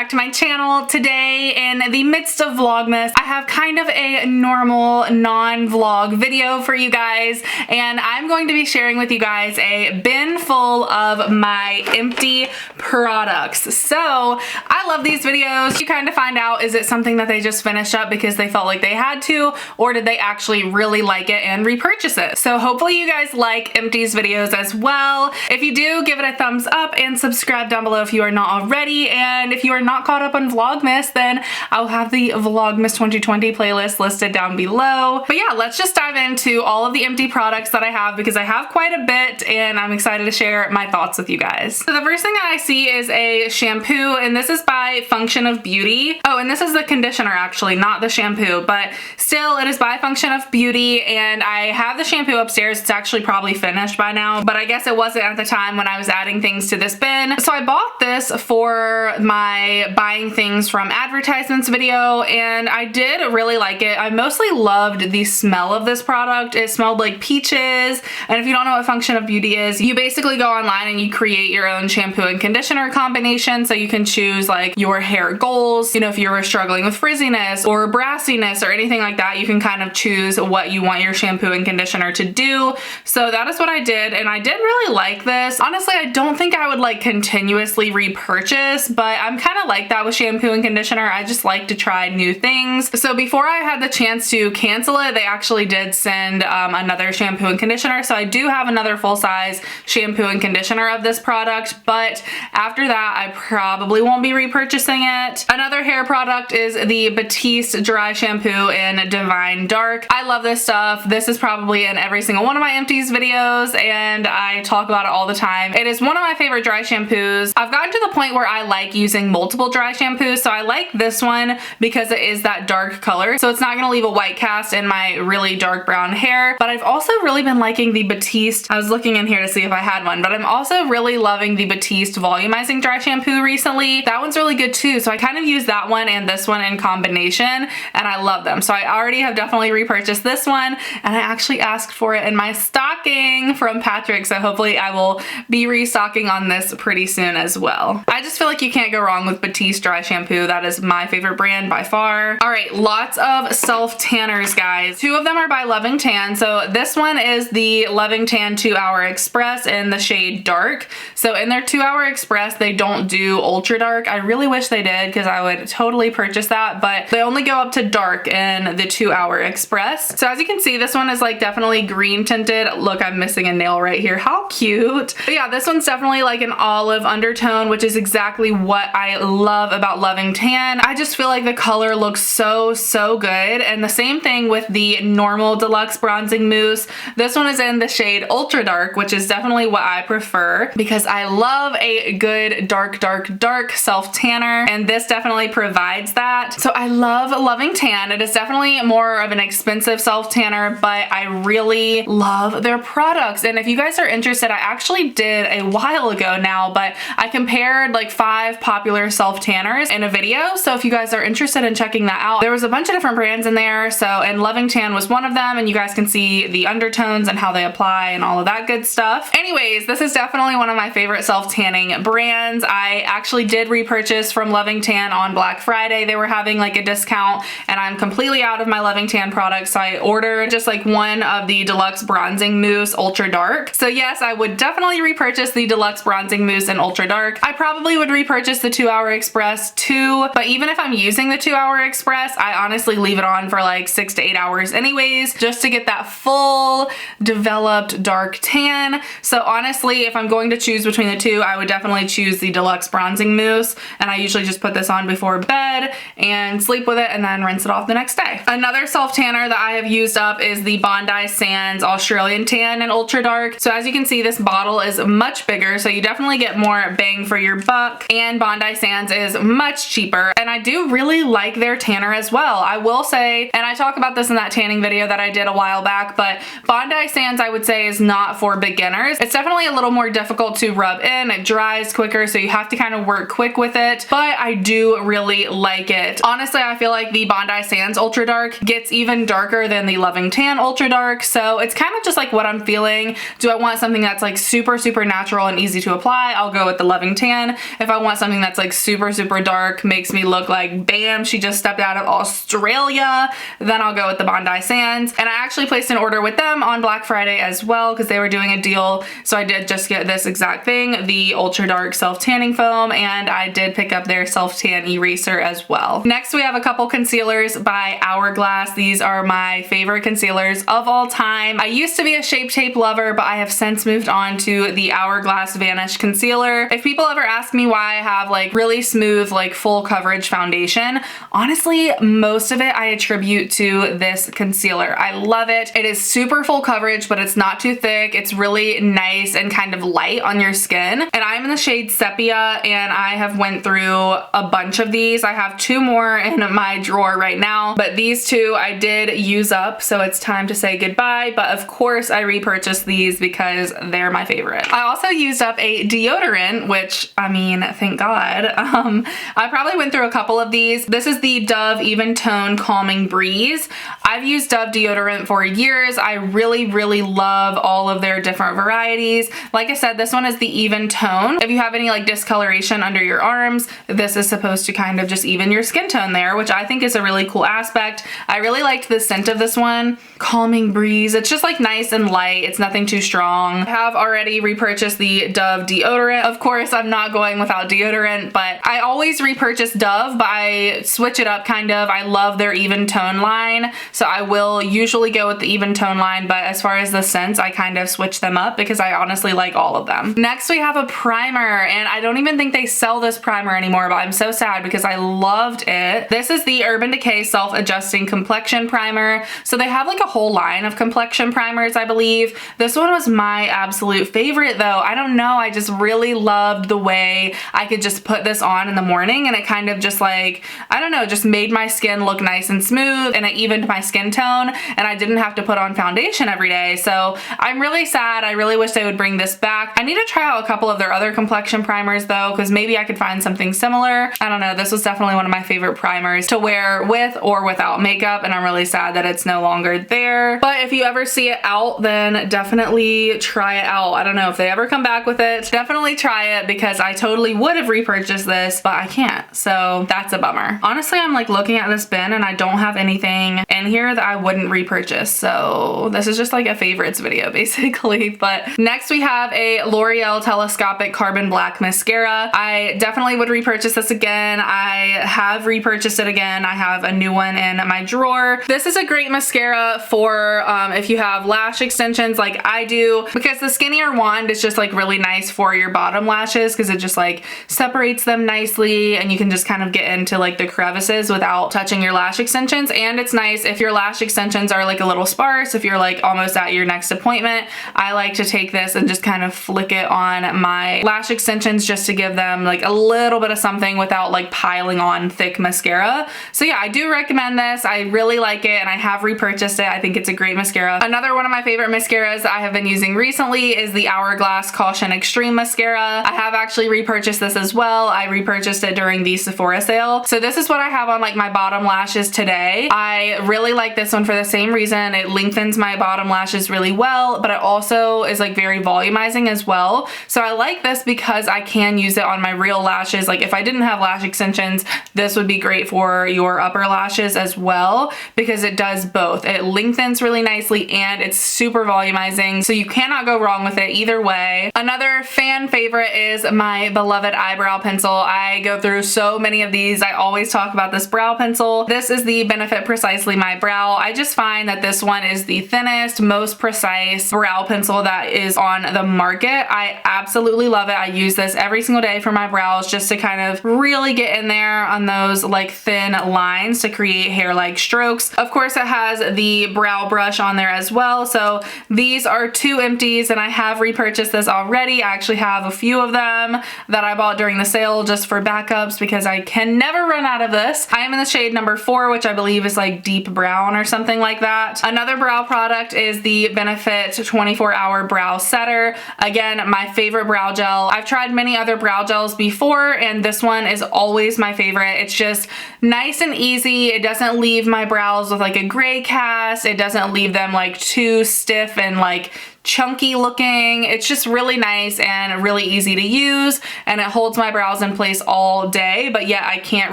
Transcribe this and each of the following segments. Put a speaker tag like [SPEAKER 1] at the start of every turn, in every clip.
[SPEAKER 1] back to my channel. Today, in the midst of Vlogmas, I have kind of a normal non-vlog video for you guys, and I'm going to be sharing with you guys a bin full of my empty products. So I love these videos. You kind of find out, is it something that they just finished up because they felt like they had to, or did they actually really like it and repurchase it? So hopefully you guys like Empties videos as well. If you do, give it a thumbs up and subscribe down below if you are not already. And if you are not caught up on Vlogmas, then I'll have the Vlogmas 2020 playlist listed down below. But yeah, let's just dive into all of the empty products that I have, because I have quite a bit and I'm excited to share my thoughts with you guys. So the first thing that I see is a shampoo, and this is by Function of Beauty. Oh, and this is the conditioner actually, not the shampoo, but still it is by Function of Beauty, and I have the shampoo upstairs. It's actually probably finished by now, but I guess it wasn't at the time when I was adding things to this bin. So I bought this for my buying things from advertisements video, and I did really like it. I mostly loved the smell of this product. It smelled like peaches, and if you don't know what Function of Beauty is, you basically go online and you create your own shampoo and conditioner combination, so you can choose like your hair goals. You know, if you were struggling with frizziness or brassiness or anything like that, you can kind of choose what you want your shampoo and conditioner to do. So that is what I did, and I did really like this. Honestly, I don't think I would like continuously repurchase, but I'm kind of like that with shampoo and conditioner. I just like to try new things. So before I had the chance to cancel it, they actually did send another shampoo and conditioner. So I do have another full-size shampoo and conditioner of this product, but after that, I probably won't be repurchasing it. Another hair product is the Batiste Dry Shampoo in Divine Dark. I love this stuff. This is probably in every single one of my Empties videos, and I talk about it all the time. It is one of my favorite dry shampoos. I've gotten to the point where I like using multiple dry shampoos, so I like this one because it is that dark color, so it's not gonna leave a white cast in my really dark brown hair. But I've also really been liking the Batiste. I was looking in here to see if I had one, but I'm also really loving the Batiste Volumizing Dry Shampoo recently. That one's really good too, so I kind of use that one and this one in combination, and I love them. So I already have definitely repurchased this one, and I actually asked for it in my stocking from Patrick, so hopefully I will be restocking on this pretty soon as well. I just feel like you can't go wrong with Batiste Dry Shampoo. That is my favorite brand by far. All right, lots of self tanners, guys. Two of them are by Loving Tan. So this one is the Loving Tan 2 Hour Express in the shade Dark. So in their 2 Hour Express, they don't do ultra dark. I really wish they did, because I would totally purchase that, but they only go up to dark in the 2 Hour Express. So as you can see, this one is like definitely green tinted. Look, I'm missing a nail right here. How cute. But yeah, this one's definitely like an olive undertone, which is exactly what I love about Loving Tan. I just feel like the color looks so good. And the same thing with the normal deluxe bronzing mousse. This one is in the shade Ultra Dark, which is definitely what I prefer, because I love a good dark self tanner, and this definitely provides that. So I love Loving Tan. It is definitely more of an expensive self tanner, but I really love their products. And if you guys are interested, I actually did a while ago now, but I compared like 5 popular self tanners in a video. So if you guys are interested in checking that out, there was a bunch of different brands in there. So, and Loving Tan was one of them, and you guys can see the undertones and how they apply and all of that good stuff. Anyways, this is definitely one of my favorite self tanning brands. I actually did repurchase from Loving Tan on Black Friday. They were having like a discount, and I'm completely out of my Loving Tan products, so I ordered just like one of the deluxe bronzing mousse Ultra Dark. So yes, I would definitely repurchase the deluxe bronzing mousse in Ultra Dark. I probably would repurchase the 2 Hour Express too, but even if I'm using the 2 Hour Express, I honestly leave it on for like 6 to 8 hours anyways, just to get that full developed dark tan. So honestly, if I'm going to choose between the two, I would definitely choose the deluxe bronzing mousse, and I usually just put this on before bed and sleep with it and then rinse it off the next day. Another self tanner that I have used up is the Bondi Sands Australian Tan in Ultra Dark. So as you can see, this bottle is much bigger, so you definitely get more bang for your buck, and Bondi Sands is much cheaper, and I do really like their tanner as well. I will say, and I talk about this in that tanning video that I did a while back, but Bondi Sands I would say is not for beginners. It's definitely a little more difficult to rub in. It dries quicker, so you have to kind of work quick with it, but I do really like it. Honestly, I feel like the Bondi Sands Ultra Dark gets even darker than the Loving Tan Ultra Dark, so it's kind of just like what I'm feeling. Do I want something that's like super natural and easy to apply? I'll go with the Loving Tan. If I want something that's like super super, super dark, makes me look like, bam, she just stepped out of Australia. Then I'll go with the Bondi Sands. And I actually placed an order with them on Black Friday as well because they were doing a deal. So I did just get this exact thing, the Ultra Dark Self Tanning Foam, and I did pick up their Self Tan Eraser as well. Next, we have a couple concealers by Hourglass. These are my favorite concealers of all time. I used to be a Shape Tape lover, but I have since moved on to the Hourglass Vanish Concealer. If people ever ask me why I have like really smooth, like full coverage foundation, honestly, most of it I attribute to this concealer. I love it. It is super full coverage, but it's not too thick. It's really nice and kind of light on your skin. And I'm in the shade Sepia, and I have went through a bunch of these. I have 2 more in my drawer right now, but these 2 I did use up, so it's time to say goodbye. But of course I repurchased these because they're my favorite. I also used up a deodorant, which, I mean, thank God. I probably went through a couple of these. This is the Dove Even Tone Calming Breeze. I've used Dove deodorant for years. I really, really love all of their different varieties. Like I said, this one is the Even Tone. If you have any like discoloration under your arms, this is supposed to kind of just even your skin tone there, which I think is a really cool aspect. I really liked the scent of this one. Calming Breeze. It's just like nice and light. It's nothing too strong. I have already repurchased the Dove deodorant. Of course, I'm not going without deodorant, but I always repurchase Dove, but I switch it up kind of. I love their Even Tone line, so I will usually go with the Even Tone line, but as far as the scents, I kind of switch them up because I honestly like all of them. Next, we have a primer, and I don't even think they sell this primer anymore, but I'm so sad because I loved it. This is the Urban Decay Self-Adjusting Complexion Primer. So they have like a whole line of complexion primers, I believe. This one was my absolute favorite though. I don't know, I just really loved the way I could just put this on in the morning, and it kind of just like, I don't know, just made my skin look nice and smooth, and it evened my skin tone, and I didn't have to put on foundation every day. So I'm really sad. I really wish they would bring this back. I need to try out a couple of their other complexion primers though, because maybe I could find something similar. I don't know, this was definitely one of my favorite primers to wear with or without makeup, and I'm really sad that it's no longer there. But if you ever see it out, then definitely try it out. I don't know if they ever come back with it. Definitely try it because I totally would have repurchased this, but I can't. So that's a bummer. Honestly, I'm like looking at this bin and I don't have anything in here that I wouldn't repurchase. So this is just like a favorites video basically. But next we have a L'Oreal Telescopic Carbon Black Mascara. I definitely would repurchase this again. I have repurchased it again. I have a new one in my drawer. This is a great mascara for if you have lash extensions like I do, because the skinnier wand is just like really nice for your bottom lashes because it just like separates them nicely, and you can just kind of get into like the crevices without touching your lash extensions. And it's nice if your lash extensions are like a little sparse, if you're like almost at your next appointment. I like to take this and just kind of flick it on my lash extensions just to give them like a little bit of something without like piling on thick mascara. So yeah, I do recommend this. I really like it, and I have repurchased it. I think it's a great mascara. Another one of my favorite mascaras that I have been using recently is the Hourglass Caution Extreme Mascara. I have actually repurchased this as well. I repurchased it during the Sephora sale. So this is what I have on like my bottom lashes today. I really like this one for the same reason. It lengthens my bottom lashes really well, but it also is like very volumizing as well. So I like this because I can use it on my real lashes. Like if I didn't have lash extensions, this would be great for your upper lashes as well because it does both. It lengthens really nicely and it's super volumizing. So you cannot go wrong with it either way. Another fan favorite is my beloved eyebrow pencil. I go through so many of these. I always talk about this brow pencil. This is the Benefit Precisely My Brow. I just find that this one is the thinnest, most precise brow pencil that is on the market. I absolutely love it. I use this every single day for my brows just to kind of really get in there on those like thin lines to create hair-like strokes. Of course, it has the brow brush on there as well. So these are 2 empties, and I have repurchased this already. I actually have a few of them that I bought during the sale just for backups because I can never run out of this. I am in the shade number 4, which I believe is like deep brown or something like that. Another brow product is the Benefit 24-Hour Brow Setter. Again, my favorite brow gel. I've tried many other brow gels before, and this one is always my favorite. It's just nice and easy. It doesn't leave my brows with like a gray cast. It doesn't leave them like too stiff and like chunky looking. It's just really nice and really easy to use, and it holds my brows in place all day, but yet I can't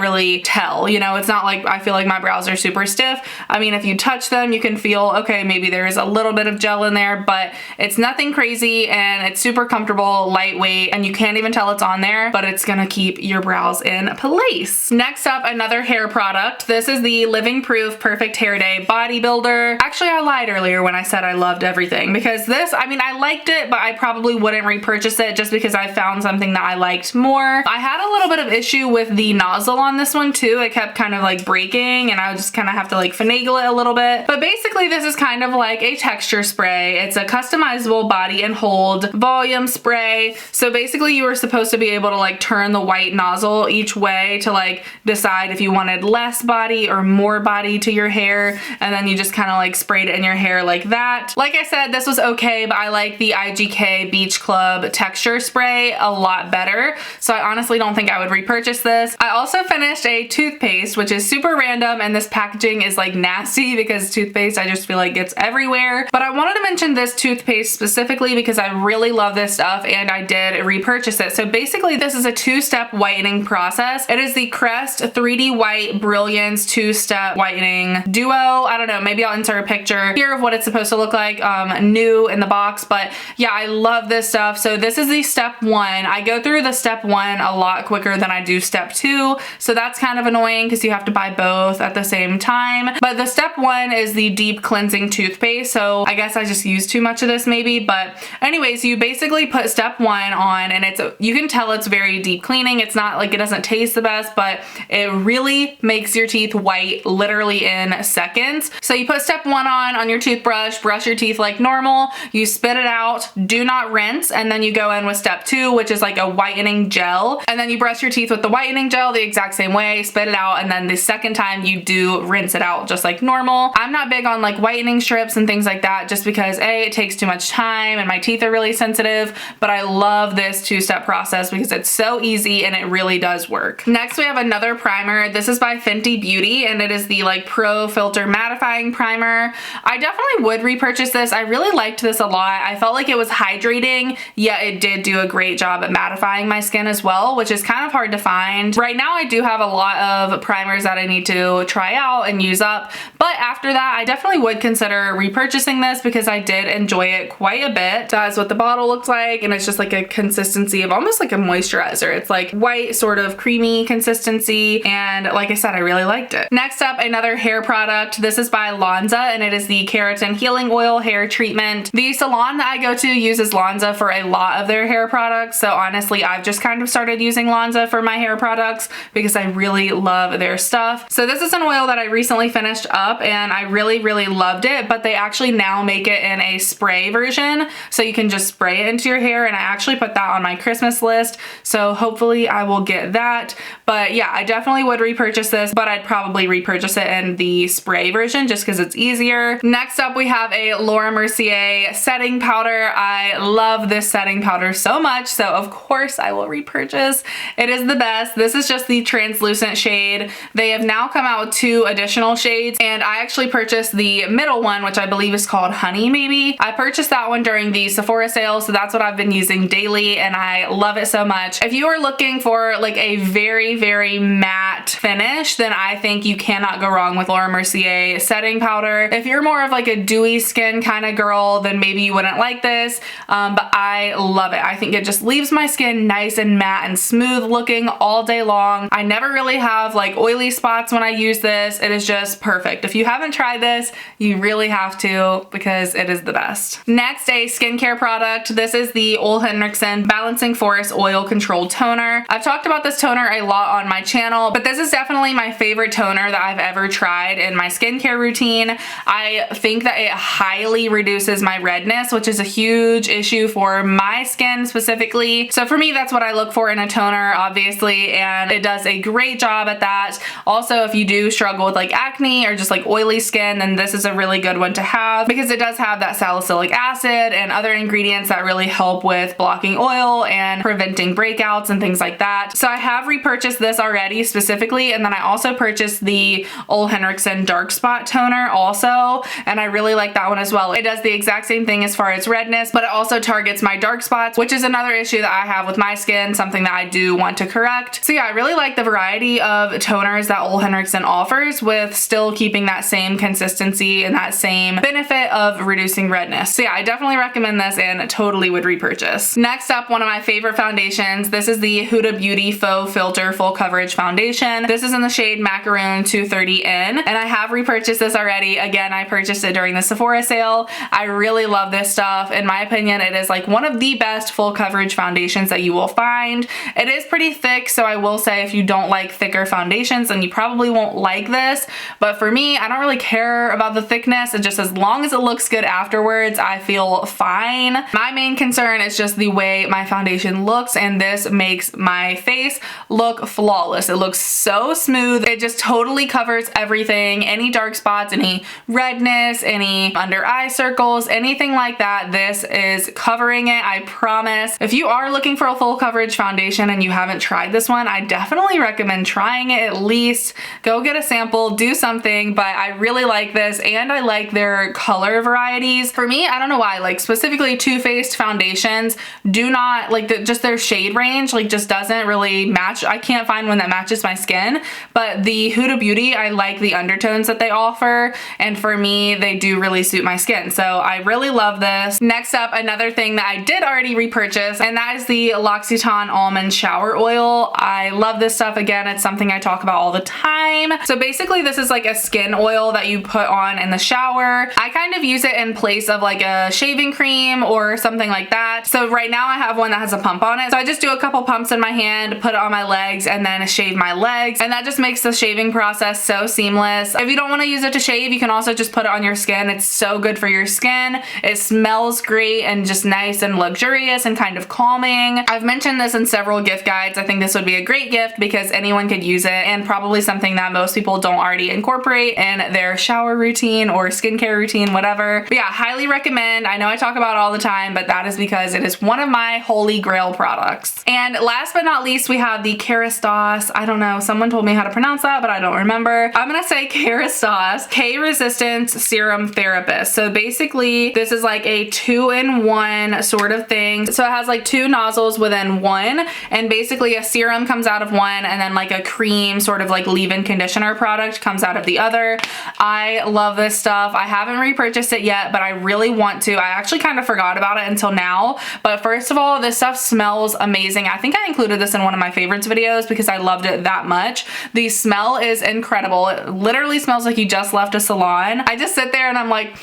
[SPEAKER 1] really tell. You know, it's not like I feel like my brows are super stiff. I mean, if you touch them, you can feel, okay, maybe there is a little bit of gel in there, but it's nothing crazy, and it's super comfortable, lightweight, and you can't even tell it's on there, but it's gonna keep your brows in place. Next up, another hair product. This is the Living Proof Perfect Hair Day Body Builder. Actually, I lied earlier when I said I loved everything, because this, I mean, I liked it, but I probably wouldn't repurchase it just because I found something that I liked more. I had a little bit of issue with the nozzle on this one too. It kept kind of like breaking, and I would just kind of have to like finagle it a little bit. But basically, this is kind of like a texture spray. It's a customizable body and hold volume spray. So basically, you were supposed to be able to like turn the white nozzle each way to like decide if you wanted less body or more body to your hair, and then you just kind of like sprayed it in your hair like that. Like I said, this was okay, but I like the IGK Beach Club texture spray a lot better, so I honestly don't think I would repurchase this. I also finished a toothpaste, which is super random, and this packaging is like nasty because toothpaste I just feel like gets everywhere, but I wanted to mention this toothpaste specifically because I really love this stuff and I did repurchase it. So basically, this is a two-step whitening process. It is the Crest 3D White Brilliance two-step whitening duo. I don't know, maybe I'll insert a picture here of what it's supposed to look like, new in the box, but yeah, I love this stuff. So this is the step one. I go through the step one a lot quicker than I do step two, so that's kind of annoying because you have to buy both at the same time. But the step one is the deep cleansing toothpaste, so I guess I just used too much of this maybe, but anyways, you basically put step one on, and you can tell it's very deep cleaning. It's not like it doesn't taste the best, but it really makes your teeth white literally in seconds. So you put step one on your toothbrush, brush your teeth like normal, you spit it out, do not rinse, and then you go in with step two, which is like a whitening gel, and then you brush your teeth with the whitening gel the exact same way, spit it out, and then the second time you do rinse it out just like normal. I'm not big on like whitening strips and things like that just because A, it takes too much time and my teeth are really sensitive, but I love this two-step process because it's so easy and it really does work. Next, we have another primer. This is by Fenty Beauty, and it is the like Pro Filter Mattifying Primer. I definitely would repurchase this. I really liked this a lot. I felt like it was hydrating, yet it did do a great job at mattifying my skin as well, which is kind of hard to find. Right now, I do have a lot of primers that I need to try out and use up, but after that, I definitely would consider repurchasing this because I did enjoy it quite a bit. That's what the bottle looks like, and it's just like a consistency of almost like a moisturizer. It's like white, sort of creamy consistency, and like I said, I really liked it. Next up, another hair product. This is by Lonza, and it is the Keratin Healing Oil Hair Treatment. The salon that I go to uses Lonza for a lot of their hair products, so honestly, I've just kind of started using Lonza for my hair products because I really love their stuff. So this is an oil that I recently finished up, and I really, really loved it, but they actually now make it in a spray version, so you can just spray it into your hair, and I actually put that on my Christmas list, so hopefully I will get that. But yeah, I definitely would repurchase this, but I'd probably repurchase it in the spray version just because it's easier. Next up, we have a Laura Mercier setting powder. I love this setting powder so much, so of course I will repurchase. It is the best. This is just the translucent shade. They have now come out with 2 additional shades, and I actually purchased the middle one, which I believe is called Honey maybe. I purchased that one during the Sephora sale, so that's what I've been using daily, and I love it so much. If you are looking for like a very, very matte finish, then I think you cannot go wrong with Laura Mercier setting powder. If you're more of like a dewy skin kind of girl, then maybe you wouldn't like this, but I love it. I think it just leaves my skin nice and matte and smooth looking all day long. I never really have like oily spots when I use this. It is just perfect. If you haven't tried this, you really have to because it is the best. Next, a skincare product. This is the Ole Henriksen Balancing Force Oil Control Toner. I've talked about this toner a lot on my channel, but this is definitely my favorite toner that I've ever tried in my skincare routine. I think that it highly reduces my redness, which is a huge issue for my skin specifically. So for me, that's what I look for in a toner, obviously, and it does a great job at that. Also, if you do struggle with like acne or just like oily skin, then this is a really good one to have because it does have that salicylic acid and other ingredients that really help with blocking oil and preventing breakouts and things like that. So I have repurchased this already specifically, and then I also purchased the Ole Henriksen Dark Spot Toner also, and I really like that one as well. It does the exact same same thing as far as redness, but it also targets my dark spots, which is another issue that I have with my skin, something that I do want to correct. So yeah, I really like the variety of toners that Ole Henriksen offers with still keeping that same consistency and that same benefit of reducing redness. So yeah, I definitely recommend this and totally would repurchase. Next up, one of my favorite foundations. This is the Huda Beauty Faux Filter Full Coverage Foundation. This is in the shade Macaroon 230N, and I have repurchased this already. Again, I purchased it during the Sephora sale. I really love this stuff. In my opinion, it is like one of the best full coverage foundations that you will find. It is pretty thick, so I will say if you don't like thicker foundations, then you probably won't like this. But for me, I don't really care about the thickness. It just, as long as it looks good afterwards, I feel fine. My main concern is just the way my foundation looks, and this makes my face look flawless. It looks so smooth. It just totally covers everything. Any dark spots, any redness, any under eye circles, anything like that, this is covering it, I promise. If you are looking for a full coverage foundation and you haven't tried this one, I definitely recommend trying it at least. Go get a sample, do something, but I really like this, and I like their color varieties. For me, I don't know why, like specifically Too Faced foundations do not, like just their shade range, like just doesn't really match. I can't find one that matches my skin, but the Huda Beauty, I like the undertones that they offer, and for me, they do really suit my skin. So I really love this. Next up, another thing that I did already repurchase, and that is the L'Occitane Almond Shower Oil. I love this stuff. Again, it's something I talk about all the time. So basically, this is like a skin oil that you put on in the shower. I kind of use it in place of like a shaving cream or something like that. So right now I have one that has a pump on it. So I just do a couple pumps in my hand, put it on my legs, and then shave my legs. And that just makes the shaving process so seamless. If you don't want to use it to shave, you can also just put it on your skin. It's so good for your skin. It smells great and just nice and luxurious and kind of calming. I've mentioned this in several gift guides. I think this would be a great gift because anyone could use it, and probably something that most people don't already incorporate in their shower routine or skincare routine, whatever. But yeah, highly recommend. I know I talk about it all the time, but that is because it is one of my holy grail products. And last but not least, we have the Kerastase. I don't know, someone told me how to pronounce that, but I don't remember. I'm gonna say Kerastase K-Resistance Serum Therapist. So basically, this is like a 2-in-1 sort of thing. So it has like 2 nozzles within one, and basically a serum comes out of one, and then like a cream sort of like leave-in conditioner product comes out of the other. I love this stuff. I haven't repurchased it yet, but I really want to. I actually kind of forgot about it until now, but first of all, this stuff smells amazing. I think I included this in one of my favorites videos because I loved it that much. The smell is incredible. It literally smells like you just left a salon. I just sit there and I'm like,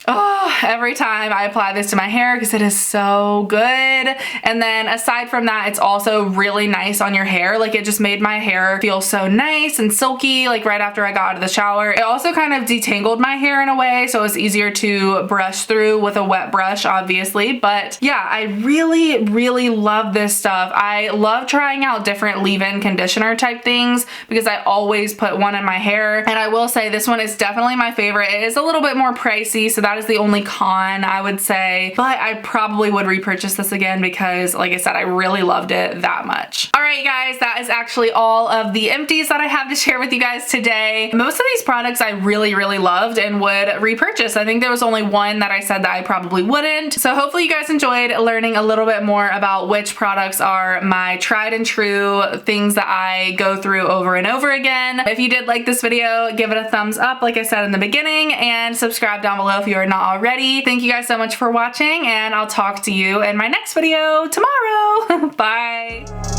[SPEAKER 1] oh, every time I apply this to my hair because it is so good. And then aside from that, it's also really nice on your hair. Like, it just made my hair feel so nice and silky, like right after I got out of the shower. It also kind of detangled my hair in a way, so it's easier to brush through with a wet brush, obviously. But yeah, I really, really love this stuff. I love trying out different leave-in conditioner type things because I always put one in my hair. And I will say this one is definitely my favorite. It is a little bit more pricey, so that is the only con, I would say, but I probably would repurchase this again because, like I said, I really loved it that much. All right, guys, that is actually all of the empties that I have to share with you guys today. Most of these products I really, really loved and would repurchase. I think there was only one that I said that I probably wouldn't. So hopefully you guys enjoyed learning a little bit more about which products are my tried and true things that I go through over and over again. If you did like this video, give it a thumbs up, like I said in the beginning, and subscribe down below if you are not already. Thank you guys so much for watching, and I'll talk to you in my next video tomorrow. Bye.